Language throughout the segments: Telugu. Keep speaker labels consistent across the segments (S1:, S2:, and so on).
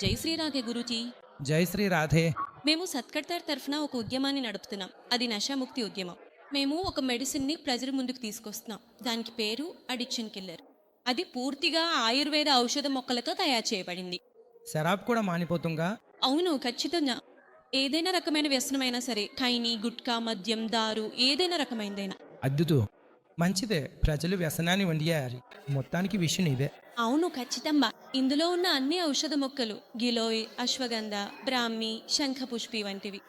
S1: జై శ్రీరాధే గురూజీ.
S2: జై శ్రీ రాధే.
S1: మేము సత్కర్తార్ తరఫున ఒక ఉద్యమాన్ని నడుపుతున్నాం. అది నషాముక్తి ఉద్యమం. మేము ఒక మెడిసిన్ని ప్రజల ముందుకు తీసుకొస్తున్నాం. దానికి పేరు అడిక్షన్ కిల్లర్. అది పూర్తిగా ఆయుర్వేద ఔషధ మొక్కలతో తయారు చేయబడింది.
S2: శరాబ్ కూడా మానిపోతుంగా?
S1: అవును, ఖచ్చితంగా. ఏదైనా రకమైన వ్యసనమైనా సరే, ఖైనీ, గుట్కా, మద్యం, దారు, ఏదైనా రకమైనదైనా.
S2: అద్దుతూ మంచిదే, ప్రజలు వ్యసనాన్ని వండియారు. మొత్తానికి విషయం ఇదే.
S1: అవును, ఖచ్చితంగా. ఇందులో ఉన్న అన్ని ఔషధ మొక్కలు గిలోయ్, అశ్వగంధ, బ్రాహ్మి, శంఖపుష్పి వంటివి.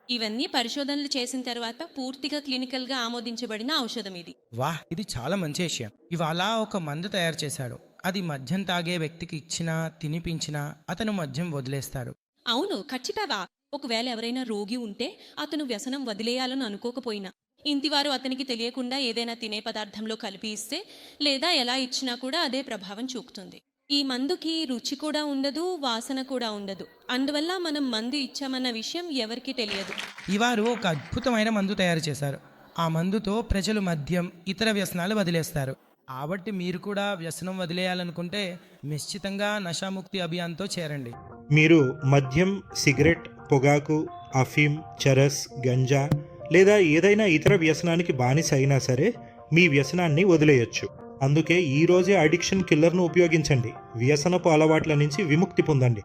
S1: ఇవన్నీ పరిశోధనలు చేసిన తర్వాత పూర్తిగా క్లినికల్గా ఆమోదించబడిన ఔషధం ఇది.
S2: వాహ్, ఇది చాలా మంచి విషయం. ఇవాళ ఒక మందు తయారు చేశాడు. అది మద్యం తాగే వ్యక్తికి ఇచ్చినా తినిపించినా అతను మద్యం వదిలేస్తాడు.
S1: అవును, ఖచ్చితంగా. ఒకవేళ ఎవరైనా రోగి ఉంటే అతను వ్యసనం వదిలేయాలని అనుకోకపోయినా ఇంటివారు అతనికి తెలియకుండా ఏదైనా తినే పదార్థంలో కలిపి ఇస్తే లేదా ఎలా ఇచ్చినా కూడా అదే ప్రభావం చూపుతుంది. ఈ మందుకి రుచి కూడా ఉండదు, వాసన కూడా ఉండదు. అందువల్ల మనం మందు ఇచ్చామన్న విషయం ఎవరికీ తెలియదు.
S2: ఇవారు ఒక అద్భుతమైన మందు తయారు చేశారు. ఆ మందుతో ప్రజలు మద్యం, ఇతర వ్యసనాలు వదిలేస్తారు. కాబట్టి మీరు కూడా వ్యసనం వదిలేయాలనుకుంటే నిశ్చితంగా నషాముక్తి అభియాన్తో చేరండి.
S3: మీరు మద్యం, సిగరెట్, పొగాకు, అఫీమ్, చరస్, గంజా లేదా ఏదైనా ఇతర వ్యసనానికి బానిస అయినా సరే మీ వ్యసనాన్ని వదిలేయొచ్చు. అందుకే ఈ రోజే అడిక్షన్ కిల్లర్ను ఉపయోగించండి. వ్యసనపు అలవాట్ల నుంచి విముక్తి పొందండి.